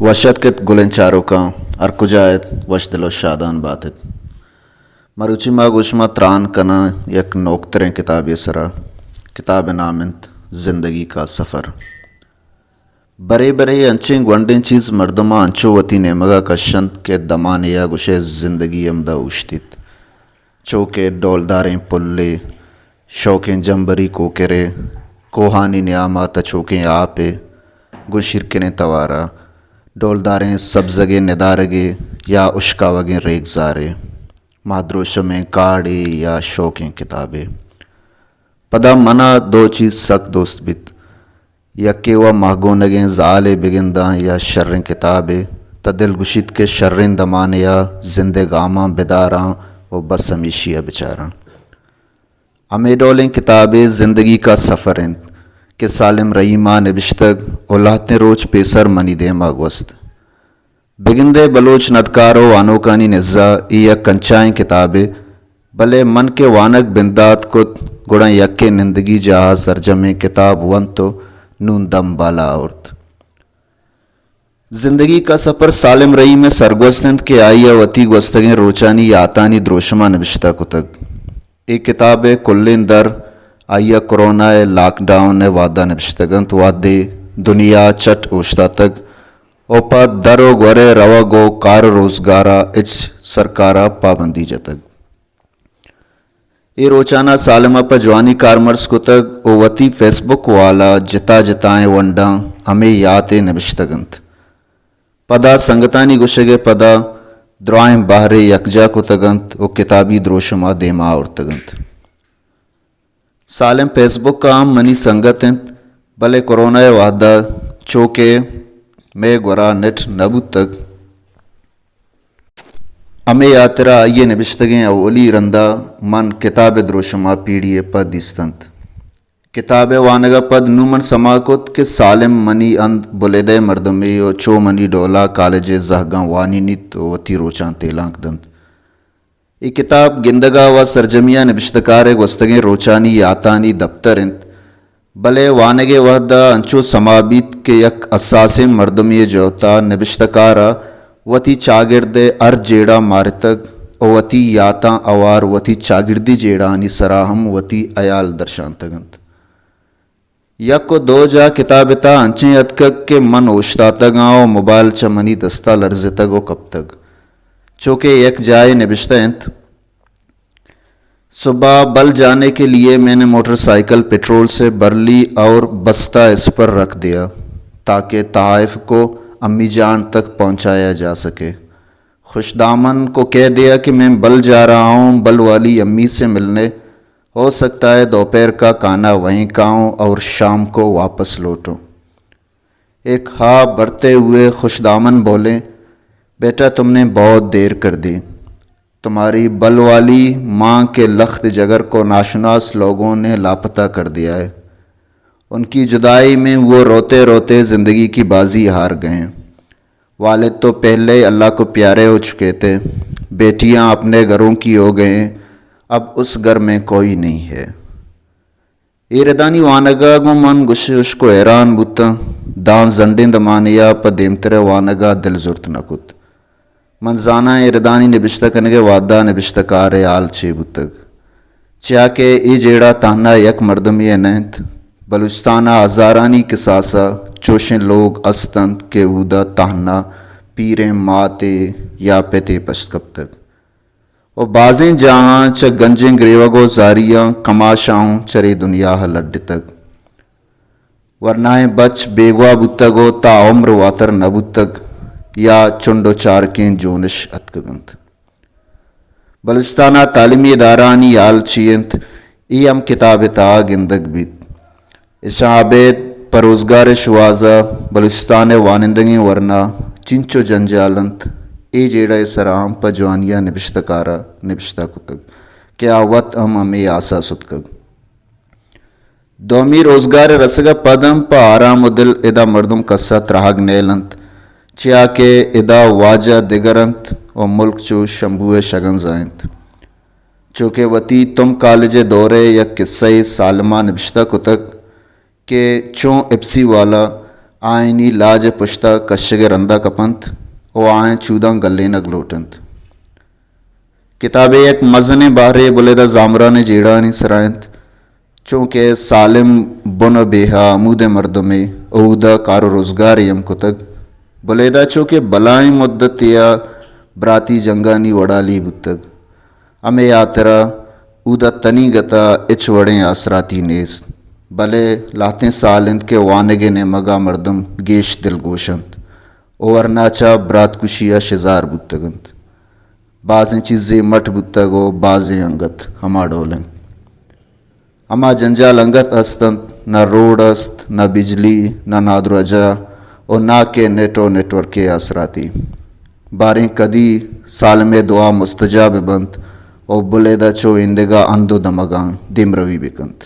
وشتكت گلنچاروکا ارکجایت وشدل و شادان باتت مروچی ما گوشما تران کنا یک نوکتریں کتابی سرا کتاب نامنت زندگی کا سفر برے برے انچیں گونڈیں چیز مردما انچو وتی نیمگا کشنت کے دمانیا گوشے زندگی امدا اوشتیت چوکے ڈولداریں پلے شوکیں جمبری کوکرے کوہانی نیامات چوکیں آپے گوشرکنے توارا ڈولداریں سبزگے ندارگے یا اشکاوگیں ریگزارے مادروشمیں کاڑے یا شوکیں کتابیں پدا منا دو چیز سک دوست بیت یکے و ماہگونگیں زالے بگنداں یا شریں کتابیں تا دل گشید کے شریں دمانیا زندگاماں بداراں و بس ہمیشیہ بچاراں ہمیں ڈولیں کتابیں زندگی کا سفر ہیں کہ سالم رحیمہ نبشتگ اولہتیں روچ پیسر منی دے ماگوست بگندے بلوچ ندکارو وانوکانی نزا یا کنچائیں کتابیں بلے من کے وانک بندات کت گڑا یکے نندگی جہاں سرجمیں کتاب ون تو نون دم بالا عورت زندگی کا سفر سالم رحیم سرگوستند کے آئیا وتی گوستگیں روچانی یاتانی دروشمہ نبشتہ کتگ ایک کتاب کلین در آئیا کرونا لاک ڈاؤن وعدہ نبشتگنت وعدے دنیا چٹ اوشتا تک اوپا درو گورے روا گو کار روزگارا اچ سرکارا پابندی جتگ ای روچانہ سالمہ پا جوانی کارمرس کو تک او وتی فیس بک والا جتا جتائیں ونڈاں ہمیں یاتے نبشتگنت پدا سنگتانی گشگے پدا درائیں باہرے یکجا کو تگنت او کتابی دروشما دیما اور تگنت سالم فیس بک کا ہم منی سنگتنت بلے کرونا وعدہ چوکے میں گورا نیٹ نبوت تک ہمیں یاترا آئیے نبشتگیں اولی رندہ من کتاب دروشما پیڑیے پد دیستنت کتاب وانگا پد نومن سماکت کے سالم منی اند بلیدے مردمی و چو منی ڈولا کالج زہگاں وانی نیت و تی روچان تیلانک دند ای کتاب گندگا و سرجمیہ نبشتکار گوستگیں روچانی یاتانی دفتر انت بلے وانگے وحدہ انچو سمابیت کے یک اساس مردمی جوتا نبشتکارا وتی چاگرد ار جیڑا مارتگ او وتی یاتا اوار وتی چاگردی جیڑانی سراہم وتی ایال درشانتگنت یک کو دو جا کتابتا انچیں اتکک کے من اوشتا تگاں و موبائل چمنی دستا لرزتگ و کب تک چونکہ یک جائے نبشتہ انت صبح بل جانے کے لیے میں نے موٹر سائیکل پیٹرول سے بھر لی اور بستہ اس پر رکھ دیا تاکہ تحائف کو امی جان تک پہنچایا جا سکے خوش دامن کو کہہ دیا کہ میں بل جا رہا ہوں بل والی امی سے ملنے ہو سکتا ہے دوپہر کا کھانا وہیں کھاؤں اور شام کو واپس لوٹوں ایک ہاں بڑھتے ہوئے خوش دامن بولے بیٹا تم نے بہت دیر کر دی تمہاری بل والی ماں کے لخت جگر کو ناشناس لوگوں نے لاپتہ کر دیا ہے ان کی جدائی میں وہ روتے روتے زندگی کی بازی ہار گئے والد تو پہلے اللہ کو پیارے ہو چکے تھے بیٹیاں اپنے گھروں کی ہو گئے اب اس گھر میں کوئی نہیں ہے ایردانی وانگا گو من گش کو حیران بوتا دان زنڈیں دمانیا پا دیمتر وانگا دل زرت نکت منزانہ ایردانی نبشتہ کنگے وعدہ نبشتہ کارے آل چے بوتگ چیا کہ ای جیڑا تانا یک مردمی نینت بلوچستانہ ہزارانی کساسا چوشیں لوگ استند کے اودا تانا پیریں ماتے یا پیتے پشت کب تک و بازیں جہاں چا گنجیں گریوگو زاریاں کماشاؤں چرے دنیا ہلڈ تک ورنائیں بچ بیگوا بوتگو تا عمر واتر نبوتگ یا چنڈو چارکیں جونش اتکگنت بلوچستانہ تعلیمی ادارانی آل چینت ای ہم کتاب تا گندگ بیت اشعابید پروزگار شوازہ بلوچستان وانندگیں ورنہ چنچو جنجالنت ای جیڑا سرام پا جوانیہ نبشتکارا نبشتہ کتگ کیا وط ہمیں آسا ستکگ دومی روزگار رسگا پدم پا آرام و دل ادا مردم کسات رہاگ نیلنت چیا کہ ادا واجہ دگرنت و ملک چو شمبوے شگن زائنت چونکہ وتی تم کالج دورے یا قصہ سالمہ نبشتہ کتک کہ چوں اپسی والا آئینی لاج پشتہ کشگ رندہ کپنت او آئیں چوداں گلے نہ گلوٹنت کتاب ایک مزن بارے بلیدہ زامران جیڑانی سرائنت چونکہ سالم بن بیہا مود مردمے اودا کار و روزگار یم کتگ بلیدہ چونکہ بلائیں مدت یا براتی جنگانی وڑالی بتگ ہمیں یاترا اودا تنی گتا اچ وڑیں آسراتی نیست بلے لاتیں سالند کے وانگے نے مگا مردم گیش دل گوشند اور ناچا برات کشیا شزار بتگند بعضیں چیزیں مٹ بتگو بعضیں انگت ہما ڈولن ہما جنجال انگت استند نہ روڈ است نہ بجلی نہ نادرجا اور نہ کے نیٹ و نیٹ ورک کے اثراتی باریں کدی سالم دعا مستجاب بند اور بلیدہ چو اندگا اندو دمگاں دم روی بکند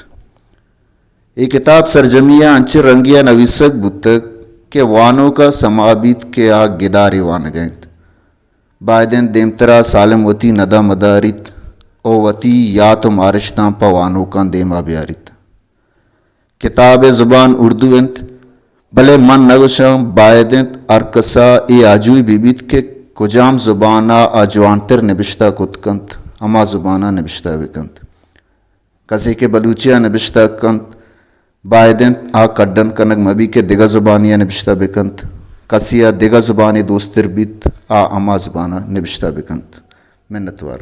یہ کتاب سرجمیہ انچر رنگیا نویسک بتک کہ وانوں کا سمابیت کے آگ گداری وان گئند بائدن دیمترا سالم وتی ندا مدارت او وتی یا تو مارشتاں پا وانوں کا دیما بیارت کتاب زبان اردو انت بلے من نگوشاں بائدنت ارکسا ای آجوی بیبیت کے کجام زبانا آجوانتر نبشتہ کتکنت اما زبانہ نبشتہ بکنت کسی کے بلوچیہ نبشتہ کنت بائدن آ کڈن کنگ مبی کے دیگا زبانیہ نبشتہ بکنت کسیہ دیگا زبانی دوستر بیت آ اما زبانہ نبشتہ بکنت منتوار